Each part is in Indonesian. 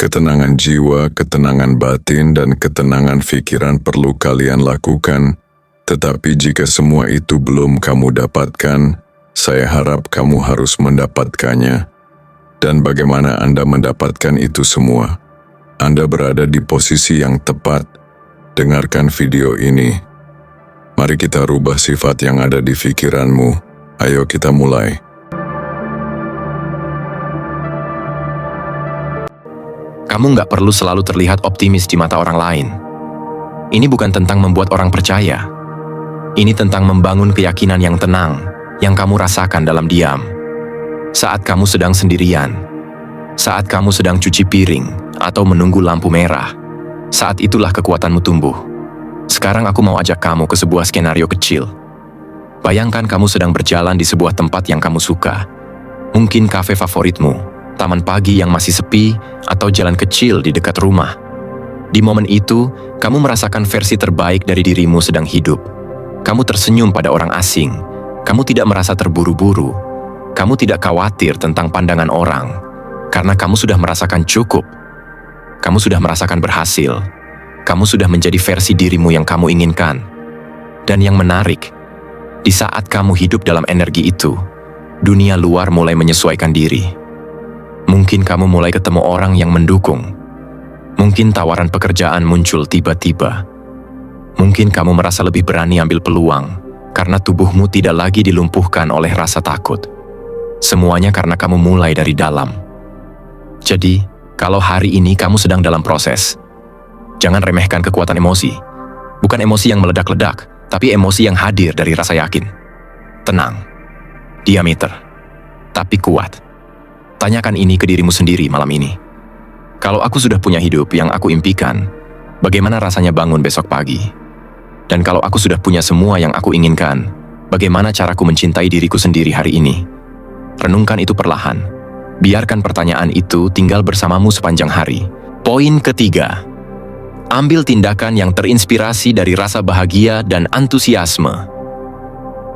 Ketenangan jiwa, ketenangan batin, dan ketenangan pikiran perlu kalian lakukan. Tetapi jika semua itu belum kamu dapatkan, saya harap kamu harus mendapatkannya. Dan bagaimana Anda mendapatkan itu semua? Anda berada di posisi yang tepat. Dengarkan video ini. Mari kita rubah sifat yang ada di pikiranmu. Ayo kita mulai. Kamu nggak perlu selalu terlihat optimis di mata orang lain. Ini bukan tentang membuat orang percaya. Ini tentang membangun keyakinan yang tenang, yang kamu rasakan dalam diam. Saat kamu sedang sendirian, saat kamu sedang cuci piring, atau menunggu lampu merah, saat itulah kekuatanmu tumbuh. Sekarang aku mau ajak kamu ke sebuah skenario kecil. Bayangkan kamu sedang berjalan di sebuah tempat yang kamu suka. Mungkin kafe favoritmu, taman pagi yang masih sepi, atau jalan kecil di dekat rumah. Di momen itu, kamu merasakan versi terbaik dari dirimu sedang hidup. Kamu tersenyum pada orang asing. Kamu tidak merasa terburu-buru. Kamu tidak khawatir tentang pandangan orang, karena kamu sudah merasakan cukup. Kamu sudah merasakan berhasil. Kamu sudah menjadi versi dirimu yang kamu inginkan. Dan yang menarik, di saat kamu hidup dalam energi itu, dunia luar mulai menyesuaikan diri. Mungkin kamu mulai ketemu orang yang mendukung. Mungkin tawaran pekerjaan muncul tiba-tiba. Mungkin kamu merasa lebih berani ambil peluang, karena tubuhmu tidak lagi dilumpuhkan oleh rasa takut. Semuanya karena kamu mulai dari dalam. Jadi, kalau hari ini kamu sedang dalam proses, jangan remehkan kekuatan emosi. Bukan emosi yang meledak-ledak, tapi emosi yang hadir dari rasa yakin. Tenang, diameter, tapi kuat. Tanyakan ini ke dirimu sendiri malam ini. Kalau aku sudah punya hidup yang aku impikan, bagaimana rasanya bangun besok pagi? Dan kalau aku sudah punya semua yang aku inginkan, bagaimana caraku mencintai diriku sendiri hari ini? Renungkan itu perlahan. Biarkan pertanyaan itu tinggal bersamamu sepanjang hari. Poin ketiga. Ambil tindakan yang terinspirasi dari rasa bahagia dan antusiasme.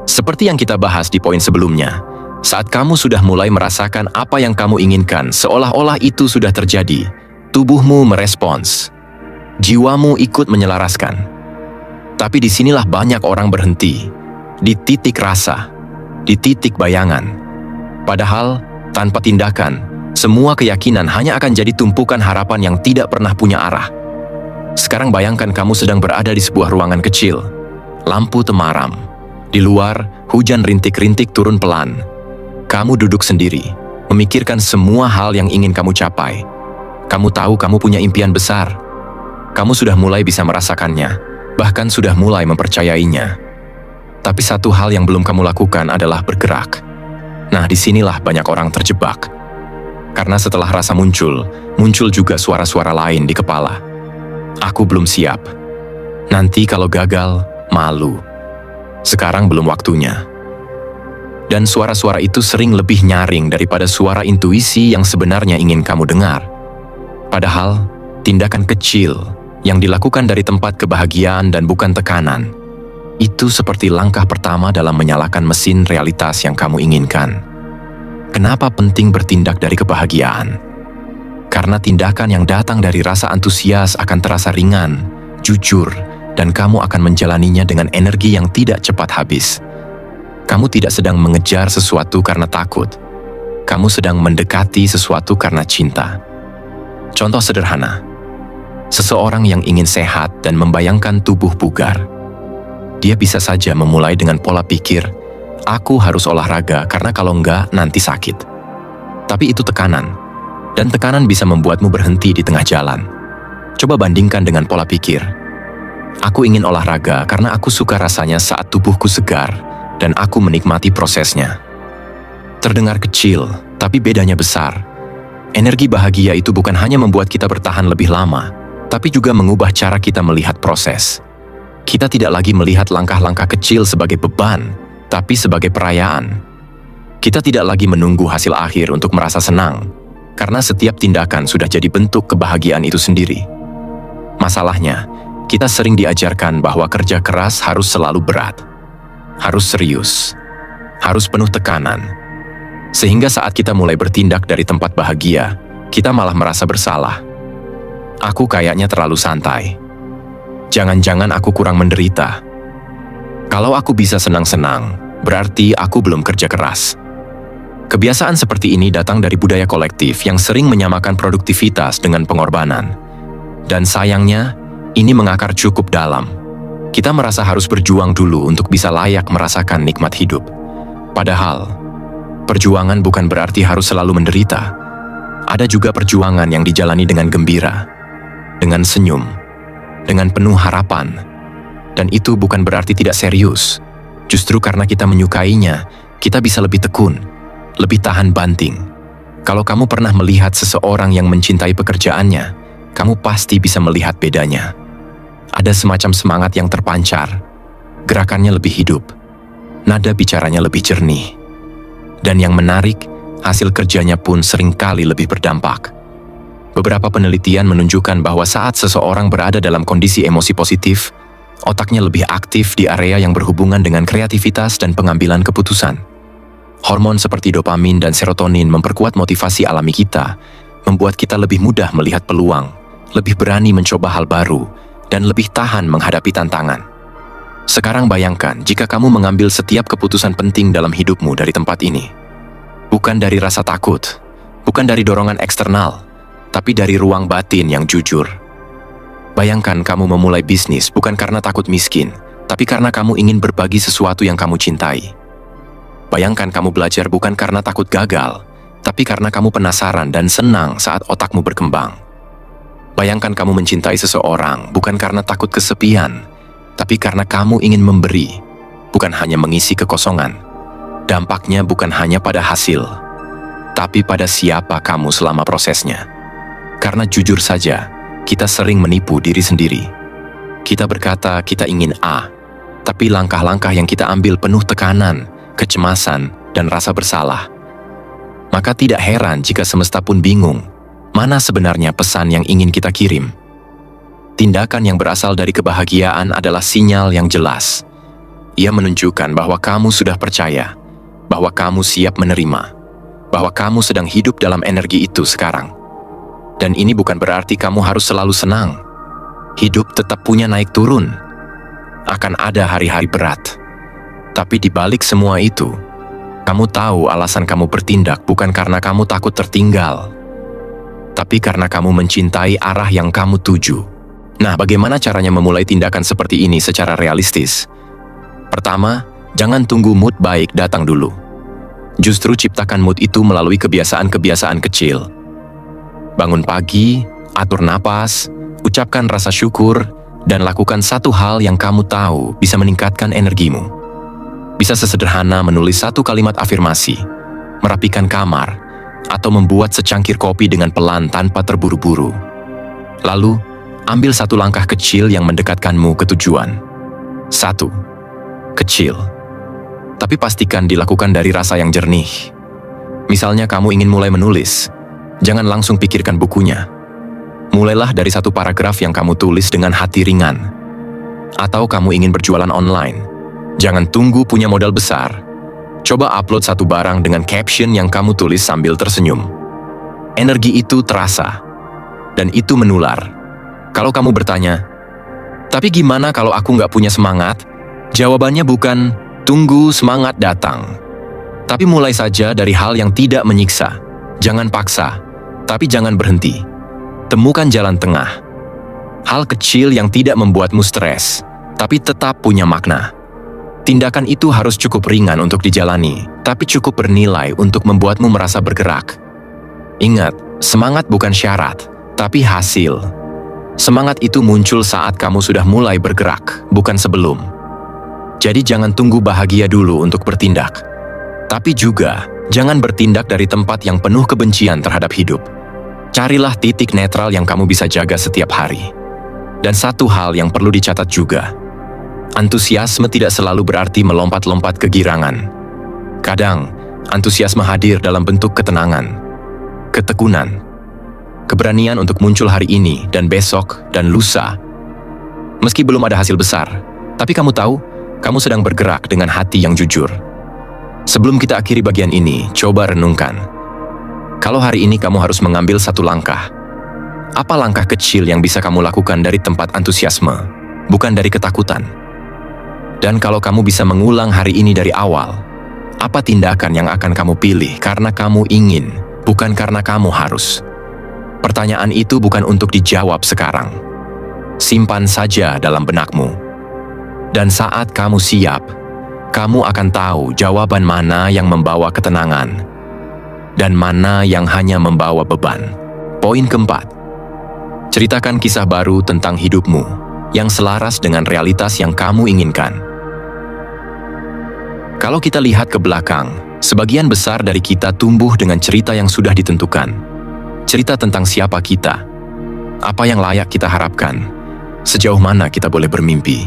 Seperti yang kita bahas di poin sebelumnya, saat kamu sudah mulai merasakan apa yang kamu inginkan, seolah-olah itu sudah terjadi, tubuhmu merespons. Jiwamu ikut menyelaraskan. Tapi disinilah banyak orang berhenti, di titik rasa, di titik bayangan. Padahal, tanpa tindakan, semua keyakinan hanya akan jadi tumpukan harapan yang tidak pernah punya arah. Sekarang bayangkan kamu sedang berada di sebuah ruangan kecil. Lampu temaram. Di luar, hujan rintik-rintik turun pelan. Kamu duduk sendiri, memikirkan semua hal yang ingin kamu capai. Kamu tahu kamu punya impian besar. Kamu sudah mulai bisa merasakannya, bahkan sudah mulai mempercayainya. Tapi satu hal yang belum kamu lakukan adalah bergerak. Nah, disinilah banyak orang terjebak. Karena setelah rasa muncul juga suara-suara lain di kepala. Aku belum siap. Nanti kalau gagal, malu. Sekarang belum waktunya. Dan suara-suara itu sering lebih nyaring daripada suara intuisi yang sebenarnya ingin kamu dengar. Padahal, tindakan kecil yang dilakukan dari tempat kebahagiaan dan bukan tekanan, itu seperti langkah pertama dalam menyalakan mesin realitas yang kamu inginkan. Kenapa penting bertindak dari kebahagiaan? Karena tindakan yang datang dari rasa antusias akan terasa ringan, jujur, dan kamu akan menjalaninya dengan energi yang tidak cepat habis. Kamu tidak sedang mengejar sesuatu karena takut. Kamu sedang mendekati sesuatu karena cinta. Contoh sederhana. Seseorang yang ingin sehat dan membayangkan tubuh bugar. Dia bisa saja memulai dengan pola pikir, aku harus olahraga karena kalau enggak nanti sakit. Tapi itu tekanan. Dan tekanan bisa membuatmu berhenti di tengah jalan. Coba bandingkan dengan pola pikir. Aku ingin olahraga karena aku suka rasanya saat tubuhku segar. Dan aku menikmati prosesnya. Terdengar kecil, tapi bedanya besar. Energi bahagia itu bukan hanya membuat kita bertahan lebih lama, tapi juga mengubah cara kita melihat proses. Kita tidak lagi melihat langkah-langkah kecil sebagai beban, tapi sebagai perayaan. Kita tidak lagi menunggu hasil akhir untuk merasa senang, karena setiap tindakan sudah jadi bentuk kebahagiaan itu sendiri. Masalahnya, kita sering diajarkan bahwa kerja keras harus selalu berat. Harus serius, harus penuh tekanan. Sehingga saat kita mulai bertindak dari tempat bahagia, kita malah merasa bersalah. Aku kayaknya terlalu santai. Jangan-jangan aku kurang menderita. Kalau aku bisa senang-senang, berarti aku belum kerja keras. Kebiasaan seperti ini datang dari budaya kolektif yang sering menyamakan produktivitas dengan pengorbanan. Dan sayangnya, ini mengakar cukup dalam. Kita merasa harus berjuang dulu untuk bisa layak merasakan nikmat hidup. Padahal, perjuangan bukan berarti harus selalu menderita. Ada juga perjuangan yang dijalani dengan gembira, dengan senyum, dengan penuh harapan. Dan itu bukan berarti tidak serius. Justru karena kita menyukainya, kita bisa lebih tekun, lebih tahan banting. Kalau kamu pernah melihat seseorang yang mencintai pekerjaannya, kamu pasti bisa melihat bedanya. Ada semacam semangat yang terpancar, gerakannya lebih hidup, nada bicaranya lebih jernih. Dan yang menarik, hasil kerjanya pun seringkali lebih berdampak. Beberapa penelitian menunjukkan bahwa saat seseorang berada dalam kondisi emosi positif, otaknya lebih aktif di area yang berhubungan dengan kreativitas dan pengambilan keputusan. Hormon seperti dopamin dan serotonin memperkuat motivasi alami kita, membuat kita lebih mudah melihat peluang, lebih berani mencoba hal baru, dan lebih tahan menghadapi tantangan. Sekarang bayangkan jika kamu mengambil setiap keputusan penting dalam hidupmu dari tempat ini. Bukan dari rasa takut, bukan dari dorongan eksternal, tapi dari ruang batin yang jujur. Bayangkan kamu memulai bisnis bukan karena takut miskin, tapi karena kamu ingin berbagi sesuatu yang kamu cintai. Bayangkan kamu belajar bukan karena takut gagal, tapi karena kamu penasaran dan senang saat otakmu berkembang. Bayangkan kamu mencintai seseorang bukan karena takut kesepian, tapi karena kamu ingin memberi, bukan hanya mengisi kekosongan. Dampaknya bukan hanya pada hasil, tapi pada siapa kamu selama prosesnya. Karena jujur saja, kita sering menipu diri sendiri. Kita berkata kita ingin A, tapi langkah-langkah yang kita ambil penuh tekanan, kecemasan, dan rasa bersalah. Maka tidak heran jika semesta pun bingung, mana sebenarnya pesan yang ingin kita kirim. Tindakan yang berasal dari kebahagiaan adalah sinyal yang jelas. Ia menunjukkan bahwa kamu sudah percaya, bahwa kamu siap menerima, bahwa kamu sedang hidup dalam energi itu sekarang. Dan ini bukan berarti kamu harus selalu senang. Hidup tetap punya naik turun. Akan ada hari-hari berat. Tapi di balik semua itu, kamu tahu alasan kamu bertindak bukan karena kamu takut tertinggal, tapi karena kamu mencintai arah yang kamu tuju. Nah, bagaimana caranya memulai tindakan seperti ini secara realistis? Pertama, jangan tunggu mood baik datang dulu. Justru ciptakan mood itu melalui kebiasaan-kebiasaan kecil. Bangun pagi, atur napas, ucapkan rasa syukur, dan lakukan satu hal yang kamu tahu bisa meningkatkan energimu. Bisa sesederhana menulis satu kalimat afirmasi, merapikan kamar, atau membuat secangkir kopi dengan pelan tanpa terburu-buru. Lalu, ambil satu langkah kecil yang mendekatkanmu ke tujuan. 1. Kecil. Tapi pastikan dilakukan dari rasa yang jernih. Misalnya kamu ingin mulai menulis, jangan langsung pikirkan bukunya. Mulailah dari satu paragraf yang kamu tulis dengan hati ringan. Atau kamu ingin berjualan online, jangan tunggu punya modal besar. Coba upload satu barang dengan caption yang kamu tulis sambil tersenyum. Energi itu terasa, dan itu menular. Kalau kamu bertanya, tapi gimana kalau aku nggak punya semangat? Jawabannya bukan, tunggu semangat datang. Tapi mulai saja dari hal yang tidak menyiksa. Jangan paksa, tapi jangan berhenti. Temukan jalan tengah. Hal kecil yang tidak membuatmu stres, tapi tetap punya makna. Tindakan itu harus cukup ringan untuk dijalani, tapi cukup bernilai untuk membuatmu merasa bergerak. Ingat, semangat bukan syarat, tapi hasil. Semangat itu muncul saat kamu sudah mulai bergerak, bukan sebelum. Jadi jangan tunggu bahagia dulu untuk bertindak. Tapi juga, jangan bertindak dari tempat yang penuh kebencian terhadap hidup. Carilah titik netral yang kamu bisa jaga setiap hari. Dan satu hal yang perlu dicatat juga, antusiasme tidak selalu berarti melompat-lompat kegirangan. Kadang, antusiasme hadir dalam bentuk ketenangan, ketekunan, keberanian untuk muncul hari ini dan besok dan lusa. Meski belum ada hasil besar, tapi kamu tahu, kamu sedang bergerak dengan hati yang jujur. Sebelum kita akhiri bagian ini, coba renungkan. Kalau hari ini kamu harus mengambil satu langkah, Apa langkah kecil yang bisa kamu lakukan dari tempat antusiasme, bukan dari ketakutan? Dan kalau kamu bisa mengulang hari ini dari awal, apa tindakan yang akan kamu pilih karena kamu ingin, bukan karena kamu harus? Pertanyaan itu bukan untuk dijawab sekarang. Simpan saja dalam benakmu. Dan saat kamu siap, kamu akan tahu jawaban mana yang membawa ketenangan dan mana yang hanya membawa beban. Poin keempat, ceritakan kisah baru tentang hidupmu yang selaras dengan realitas yang kamu inginkan. Kalau kita lihat ke belakang, sebagian besar dari kita tumbuh dengan cerita yang sudah ditentukan. Cerita tentang siapa kita, apa yang layak kita harapkan, sejauh mana kita boleh bermimpi.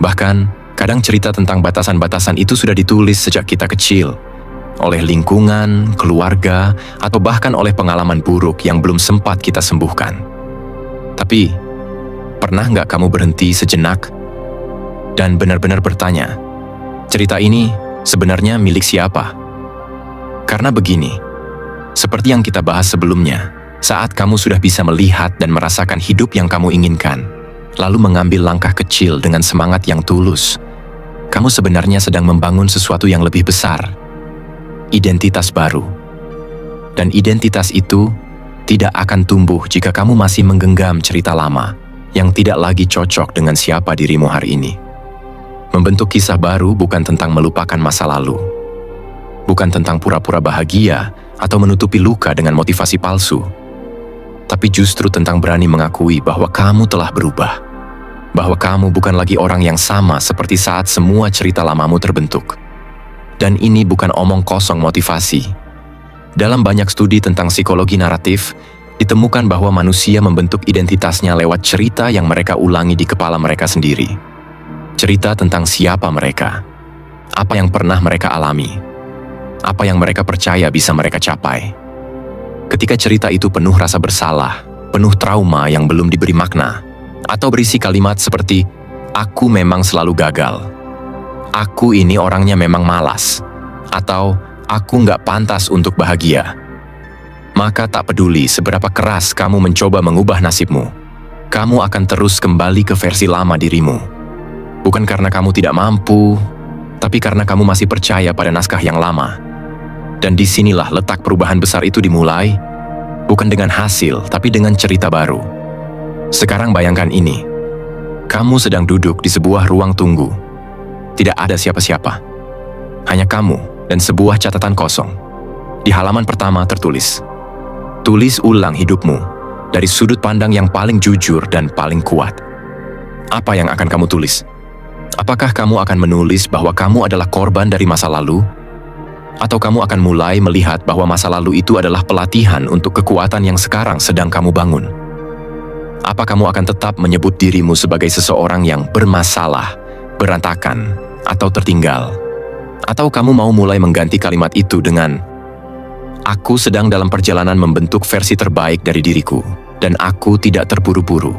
Bahkan, kadang cerita tentang batasan-batasan itu sudah ditulis sejak kita kecil, oleh lingkungan, keluarga, atau bahkan oleh pengalaman buruk yang belum sempat kita sembuhkan. Tapi, pernah nggak kamu berhenti sejenak dan benar-benar bertanya, cerita ini sebenarnya milik siapa? Karena begini, seperti yang kita bahas sebelumnya, saat kamu sudah bisa melihat dan merasakan hidup yang kamu inginkan, lalu mengambil langkah kecil dengan semangat yang tulus, kamu sebenarnya sedang membangun sesuatu yang lebih besar, identitas baru. Dan identitas itu tidak akan tumbuh jika kamu masih menggenggam cerita lama yang tidak lagi cocok dengan siapa dirimu hari ini. Membentuk kisah baru bukan tentang melupakan masa lalu, bukan tentang pura-pura bahagia atau menutupi luka dengan motivasi palsu, tapi justru tentang berani mengakui bahwa kamu telah berubah, bahwa kamu bukan lagi orang yang sama seperti saat semua cerita lamamu terbentuk. Dan ini bukan omong kosong motivasi. Dalam banyak studi tentang psikologi naratif, ditemukan bahwa manusia membentuk identitasnya lewat cerita yang mereka ulangi di kepala mereka sendiri. Cerita tentang siapa mereka, apa yang pernah mereka alami, apa yang mereka percaya bisa mereka capai. Ketika cerita itu penuh rasa bersalah, penuh trauma yang belum diberi makna, atau berisi kalimat seperti, "Aku memang selalu gagal," "Aku ini orangnya memang malas," atau "Aku nggak pantas untuk bahagia," maka tak peduli seberapa keras kamu mencoba mengubah nasibmu, kamu akan terus kembali ke versi lama dirimu. Bukan karena kamu tidak mampu, tapi karena kamu masih percaya pada naskah yang lama. Dan disinilah letak perubahan besar itu dimulai, bukan dengan hasil, tapi dengan cerita baru. Sekarang bayangkan ini, kamu sedang duduk di sebuah ruang tunggu. Tidak ada siapa-siapa, hanya kamu dan sebuah catatan kosong. Di halaman pertama tertulis, "Tulis ulang hidupmu dari sudut pandang yang paling jujur dan paling kuat." Apa yang akan kamu tulis? Apakah kamu akan menulis bahwa kamu adalah korban dari masa lalu? Atau kamu akan mulai melihat bahwa masa lalu itu adalah pelatihan untuk kekuatan yang sekarang sedang kamu bangun? Apa kamu akan tetap menyebut dirimu sebagai seseorang yang bermasalah, berantakan, atau tertinggal? Atau kamu mau mulai mengganti kalimat itu dengan, "Aku sedang dalam perjalanan membentuk versi terbaik dari diriku, dan aku tidak terburu-buru."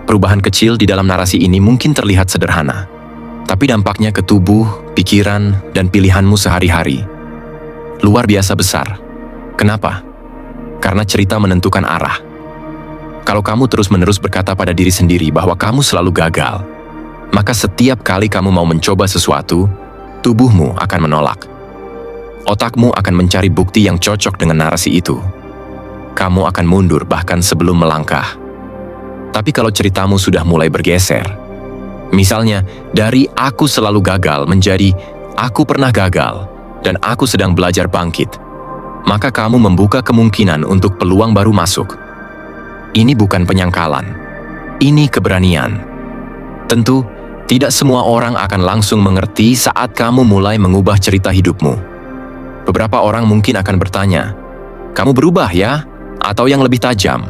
Perubahan kecil di dalam narasi ini mungkin terlihat sederhana, tapi dampaknya ke tubuh, pikiran, dan pilihanmu sehari-hari luar biasa besar. Kenapa? Karena cerita menentukan arah. Kalau kamu terus-menerus berkata pada diri sendiri bahwa kamu selalu gagal, maka setiap kali kamu mau mencoba sesuatu, tubuhmu akan menolak. Otakmu akan mencari bukti yang cocok dengan narasi itu. Kamu akan mundur bahkan sebelum melangkah. Tapi kalau ceritamu sudah mulai bergeser, misalnya dari "aku selalu gagal" menjadi "aku pernah gagal" dan "aku sedang belajar bangkit", maka kamu membuka kemungkinan untuk peluang baru masuk. Ini bukan penyangkalan, ini keberanian. Tentu, tidak semua orang akan langsung mengerti saat kamu mulai mengubah cerita hidupmu. Beberapa orang mungkin akan bertanya, "Kamu berubah ya?" Atau yang lebih tajam,